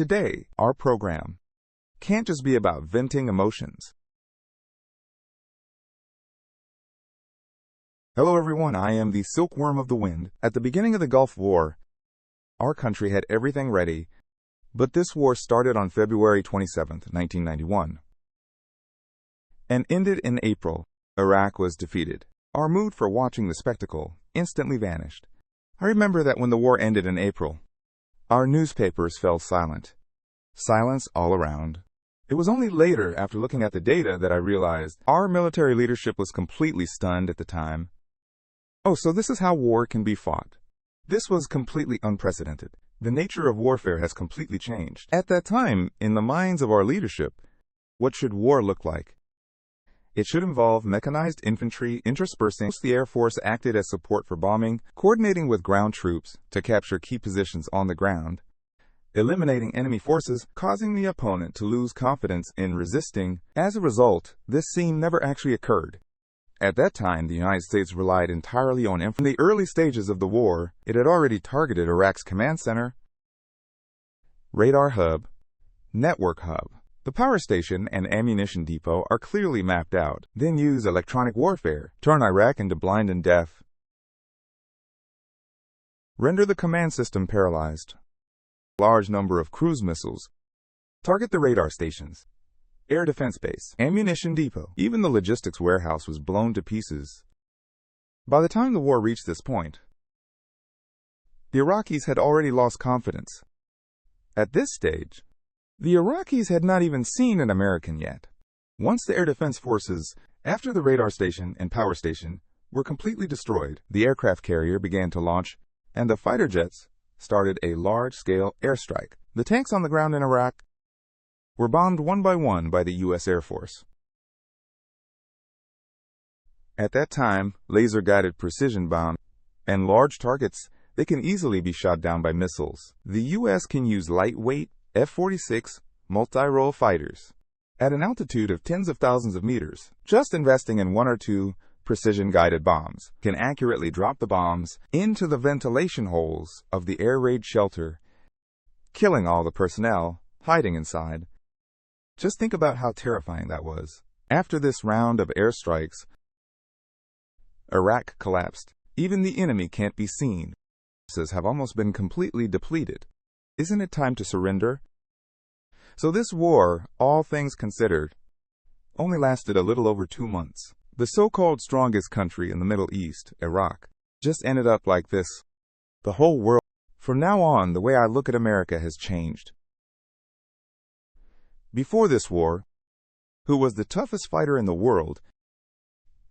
Today, our program can't just be about venting emotions. Hello everyone, I am the silkworm of the wind. At the beginning of the Gulf War, our country had everything ready, but this war started on February 27, 1991, and ended in April. Iraq was defeated. Our mood for watching the spectacle instantly vanished. I remember that when the war ended in April, our newspapers fell silent. Silence all around. It was only later, after looking at the data, that I realized our military leadership was completely stunned at the time. Oh, so this is how war can be fought. This was completely unprecedented. The nature of warfare has completely changed. At that time, in the minds of our leadership, what should war look like? It should involve mechanized infantry interspersing. The Air Force acted as support for bombing, coordinating with ground troops to capture key positions on the ground, eliminating enemy forces, causing the opponent to lose confidence in resisting. As a result, this scene never actually occurred. At that time, the United States relied entirely on infantry. In the early stages of the war, it had already targeted Iraq's command center, radar hub, network hub. The power station and ammunition depot are clearly mapped out. Then use electronic warfare, turn Iraq into blind and deaf, render the command system paralyzed. Large number of cruise missiles, target the radar stations, air defense base, ammunition depot. Even the logistics warehouse was blown to pieces. By the time the war reached this point, the Iraqis had already lost confidence. At this stage, the Iraqis had not even seen an American yet. Once the air defense forces, after the radar station and power station, were completely destroyed, the aircraft carrier began to launch, and the fighter jets started a large-scale airstrike. The tanks on the ground in Iraq were bombed one by one by the U.S. Air Force. At that time, laser-guided precision bombs and large targets, they can easily be shot down by missiles. The U.S. can use lightweight F-46 multi-role fighters at an altitude of tens of thousands of meters. Just investing in one or two precision-guided bombs can accurately drop the bombs into the ventilation holes of the air raid shelter, killing all the personnel hiding inside. Just think about how terrifying that was. After this round of airstrikes, Iraq collapsed. Even the enemy can't be seen. Forces have almost been completely depleted. Isn't it time to surrender? So this war, all things considered, only lasted a little over 2 months. The so-called strongest country in the Middle East, Iraq, just ended up like this. The whole world. From now on, the way I look at America has changed. Before this war, who was the toughest fighter in the world?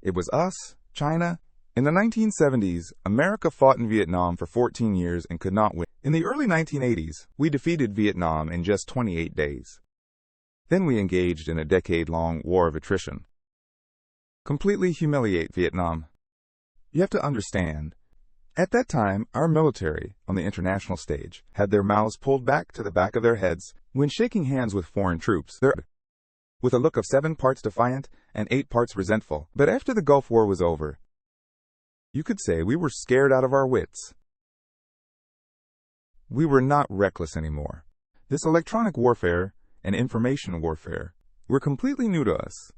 It was us, China. In the 1970s, America fought in Vietnam for 14 years and could not win. In the early 1980s, we defeated Vietnam in just 28 days. Then we engaged in a decade-long war of attrition. Completely humiliate Vietnam. You have to understand, at that time, our military, on the international stage, had their mouths pulled back to the back of their heads when shaking hands with foreign troops. With a look of 7 parts defiant and 8 parts resentful. But after the Gulf War was over, you could say we were scared out of our wits. We were not reckless anymore. This electronic warfare and information warfare were completely new to us.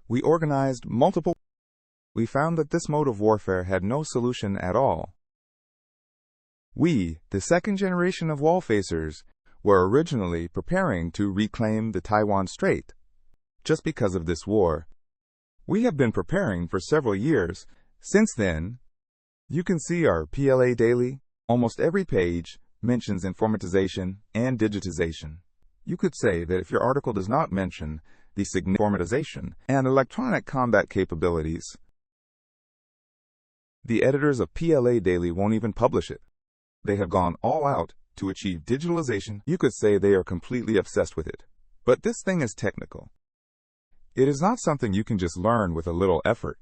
We organized multiple. We found that this mode of warfare had no solution at all. We, the second generation of wall-facers, were originally preparing to reclaim the Taiwan Strait. Just because of this war, we have been preparing for several years. Since then, you can see our PLA Daily. Almost every page mentions informatization and digitization. You could say that if your article does not mention the informatization and electronic combat capabilities, the editors of PLA Daily won't even publish it. They have gone all out to achieve digitalization. You could say they are completely obsessed with it. But this thing is technical. It is not something you can just learn with a little effort.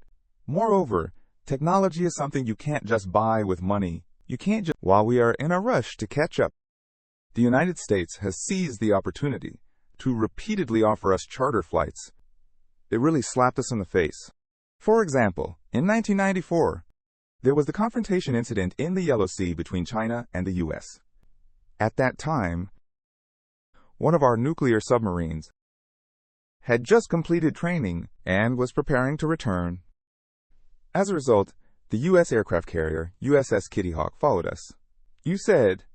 Moreover, technology is something you can't just buy with money. You can't just. While we are in a rush to catch up, the United States has seized the opportunity to repeatedly offer us charter flights. It really slapped us in the face. For example, in 1994, there was the confrontation incident in the Yellow Sea between China and the U.S. At that time, one of our nuclear submarines, had just completed training and was preparing to return. As a result, the U.S. aircraft carrier USS Kitty Hawk followed us. You said,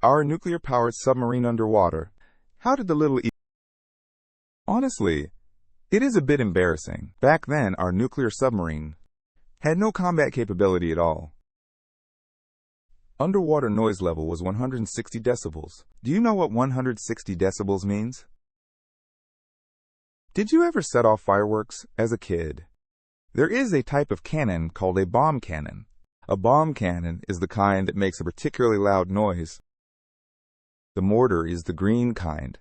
our nuclear-powered submarine underwater. How did the little Honestly, it is a bit embarrassing. Back then, our nuclear submarine had no combat capability at all. Underwater noise level was 160 decibels. Do you know what 160 decibels means? Did you ever set off fireworks as a kid? There is a type of cannon called a bomb cannon. A bomb cannon is the kind that makes a particularly loud noise. The mortar is the green kind.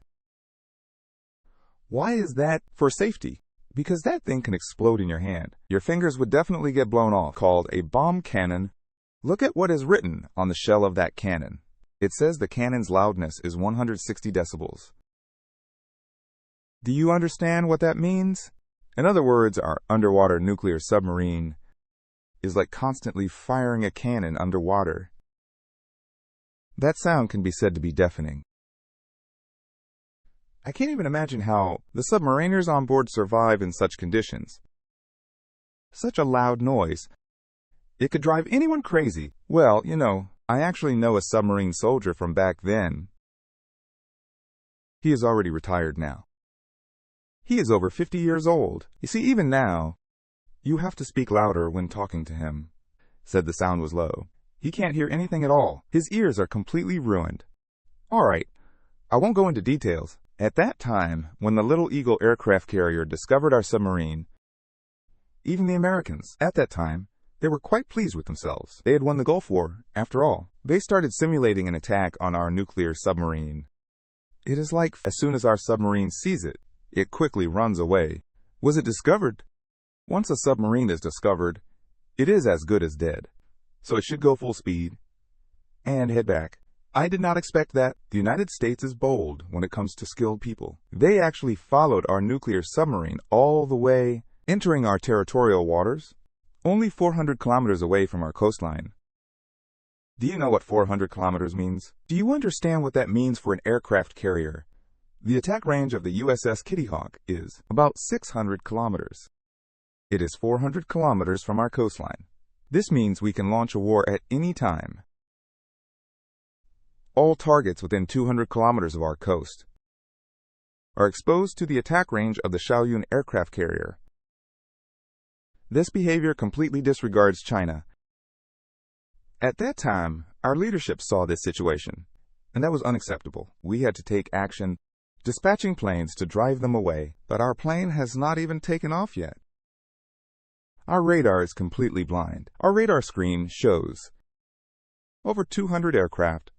Why is that? For safety. Because that thing can explode in your hand. Your fingers would definitely get blown off. Called a bomb cannon. Look at what is written on the shell of that cannon. It says the cannon's loudness is 160 decibels. Do you understand what that means? In other words, our underwater nuclear submarine is like constantly firing a cannon underwater. That sound can be said to be deafening. I can't even imagine how the submariners on board survive in such conditions. Such a loud noise. It could drive anyone crazy. Well, you know, I actually know a submarine soldier from back then. He is already retired now. He is over 50 years old. You see, even now, you have to speak louder when talking to him. Said the sound was low. He can't hear anything at all. His ears are completely ruined. All right, I won't go into details. At that time, when the Little Eagle aircraft carrier discovered our submarine, even the Americans, at that time, they were quite pleased with themselves. They had won the Gulf War, after all. They started simulating an attack on our nuclear submarine. It is like, as soon as our submarine sees it, it quickly runs away. Was it discovered? Once a submarine is discovered, it is as good as dead. So it should go full speed and head back. I did not expect that. The United States is bold when it comes to skilled people. They actually followed our nuclear submarine all the way, entering our territorial waters, only 400 kilometers away from our coastline. Do you know what 400 kilometers means? Do you understand what that means for an aircraft carrier? The attack range of the USS Kitty Hawk is about 600 kilometers. It is 400 kilometers from our coastline. This means we can launch a war at any time. All targets within 200 kilometers of our coast are exposed to the attack range of the Shaoyun aircraft carrier. This behavior completely disregards China. At that time, our leadership saw this situation, and that was unacceptable. We had to take action, dispatching planes to drive them away, but our plane has not even taken off yet. Our radar is completely blind. Our radar screen shows over 200 aircraft,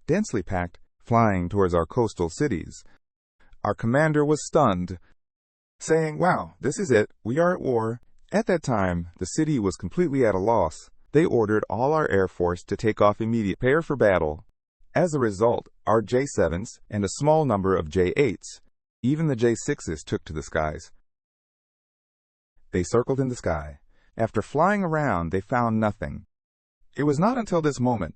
densely packed, flying towards our coastal cities. Our commander was stunned, saying, "Wow, this is it. We are at war." At that time, the city was completely at a loss. They ordered all our Air Force to take off immediately, prepare for battle. As a result, our J-7s and a small number of J-8s, even the J-6s, took to the skies. They circled in the sky. After flying around, they found nothing. It was not until this moment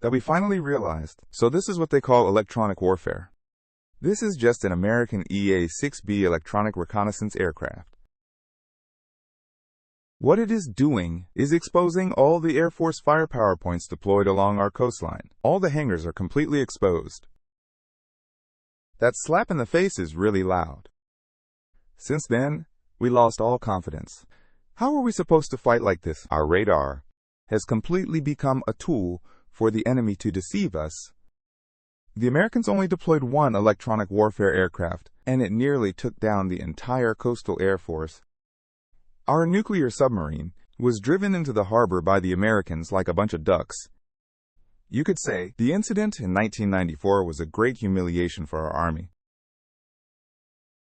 that we finally realized. So this is what they call electronic warfare. This is just an American EA-6B electronic reconnaissance aircraft. What it is doing is exposing all the Air Force firepower points deployed along our coastline. All the hangars are completely exposed. That slap in the face is really loud. Since then, we lost all confidence. How are we supposed to fight like this? Our radar has completely become a tool for the enemy to deceive us. The Americans only deployed one electronic warfare aircraft, and it nearly took down the entire coastal Air Force. Our nuclear submarine was driven into the harbor by the Americans like a bunch of ducks. You could say the incident in 1994 was a great humiliation for our Army.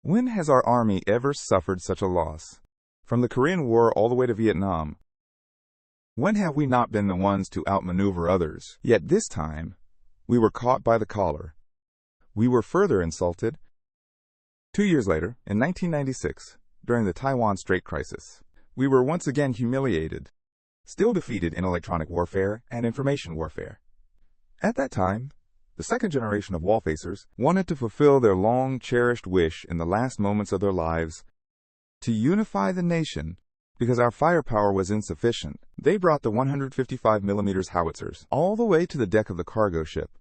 When has our Army ever suffered such a loss? From the Korean War all the way to Vietnam. When have we not been the ones to outmaneuver others? Yet this time, we were caught by the collar. We were further insulted. 2 years later, in 1996, during the Taiwan Strait crisis, we were once again humiliated, still defeated in electronic warfare and information warfare. At that time, The second generation of wall-facers wanted to fulfill their long-cherished wish in the last moments of their lives to unify the nation. Because our firepower was insufficient, they brought the 155 mm howitzers all the way to the deck of the cargo ship.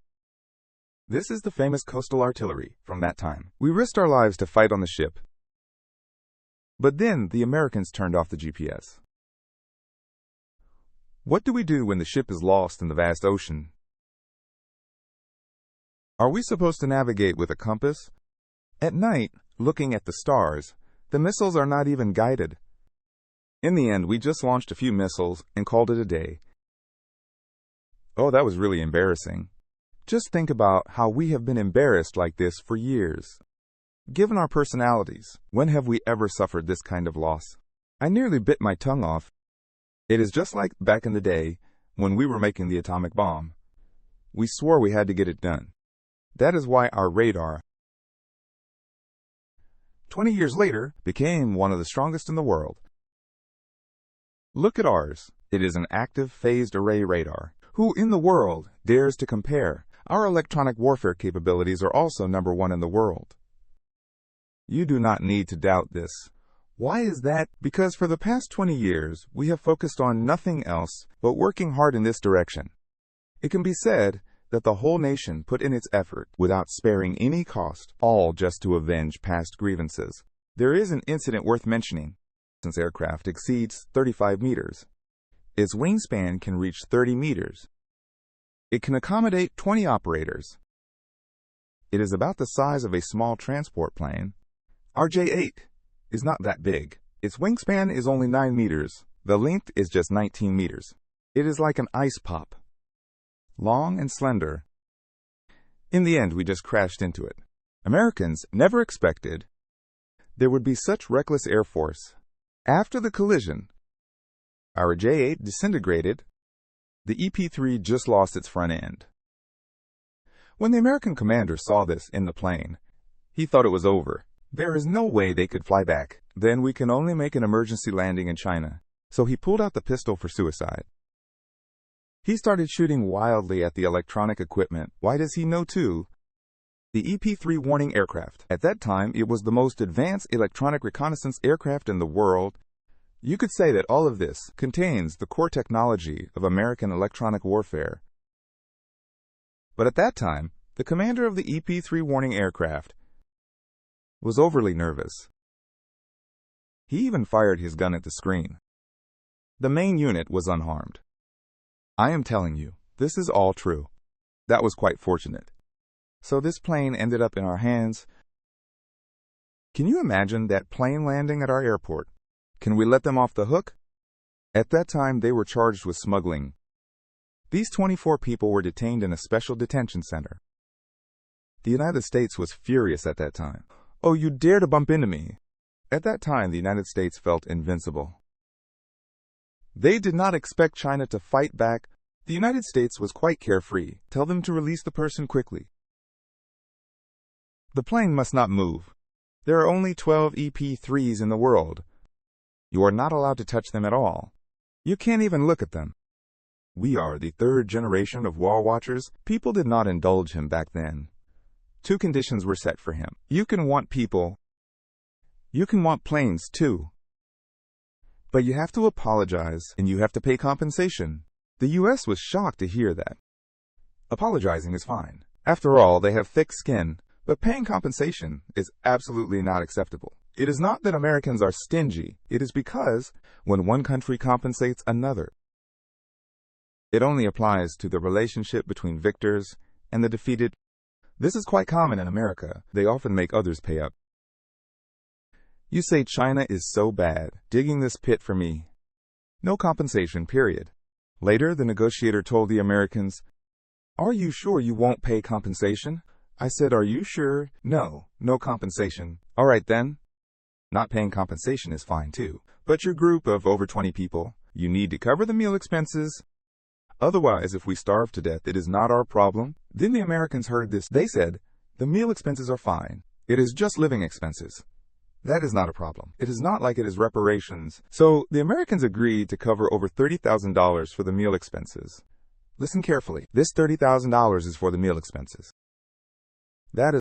This is the famous coastal artillery from that time. We risked our lives to fight on the ship. But then the Americans turned off the GPS. What do we do when the ship is lost in the vast ocean? Are we supposed to navigate with a compass? At night, looking at the stars, the missiles are not even guided. In the end, we just launched a few missiles and called it a day. Oh, that was really embarrassing. Just think about how we have been embarrassed like this for years. Given our personalities, when have we ever suffered this kind of loss? I nearly bit my tongue off. It is just like back in the day when we were making the atomic bomb. We swore we had to get it done. That is why our radar, 20 years later, became one of the strongest in the world. Look at ours. It is an active phased array radar. Who in the world dares to compare? Our electronic warfare capabilities are also #1 in the world. You do not need to doubt this. Why is that? Because for the past 20 years, we have focused on nothing else but working hard in this direction. It can be said that the whole nation put in its effort without sparing any cost, all just to avenge past grievances. There is an incident worth mentioning. Since aircraft exceeds 35 meters, its wingspan can reach 30 meters. It can accommodate 20 operators. It is about the size of a small transport plane. Our J-8 is not that big. Its wingspan is only 9 meters. The length is just 19 meters. It is like an ice pop. Long and slender. In the end, we just crashed into it. Americans never expected there would be such reckless air force. After the collision, our J-8 disintegrated. The EP-3 just lost its front end. When the American commander saw this in the plane, he thought it was over. There is no way they could fly back. Then we can only make an emergency landing in China. So he pulled out the pistol for suicide. He started shooting wildly at the electronic equipment. Why does he know too? The EP-3 warning aircraft. At that time, it was the most advanced electronic reconnaissance aircraft in the world. You could say that all of this contains the core technology of American electronic warfare. But at that time, the commander of the EP-3 warning aircraft was overly nervous. He even fired his gun at the screen. The main unit was unharmed. I am telling you, this is all true. That was quite fortunate. So this plane ended up in our hands. Can you imagine that plane landing at our airport? Can we let them off the hook? At that time, they were charged with smuggling. These 24 people were detained in a special detention center. The United States was furious at that time. Oh, you dare to bump into me! At that time, the United States felt invincible. They did not expect China to fight back. The United States was quite carefree. Tell them to release the person quickly. The plane must not move. There are only 12 EP-3s in the world. You are not allowed to touch them at all. You can't even look at them. We are the third generation of wall watchers. People did not indulge him back then. 2 conditions were set for him. You can want people. You can want planes too. But you have to apologize and you have to pay compensation. The U.S. was shocked to hear that. Apologizing is fine. After all, they have thick skin. But paying compensation is absolutely not acceptable. It is not that Americans are stingy. It is because when one country compensates another, it only applies to the relationship between victors and the defeated. This is quite common in America. They often make others pay up. You say China is so bad, digging this pit for me. No compensation, period. Later, the negotiator told the Americans, "Are you sure you won't pay compensation?" I said, "Are you sure?" "No, no compensation." "All right then." Not paying compensation is fine too. But your group of over 20 people, you need to cover the meal expenses. Otherwise, if we starve to death, it is not our problem. Then the Americans heard this. They said, "The meal expenses are fine. It is just living expenses. That is not a problem. It is not like it is reparations." So the Americans agreed to cover over $30,000 for the meal expenses. Listen carefully. This $30,000 is for the meal expenses. That is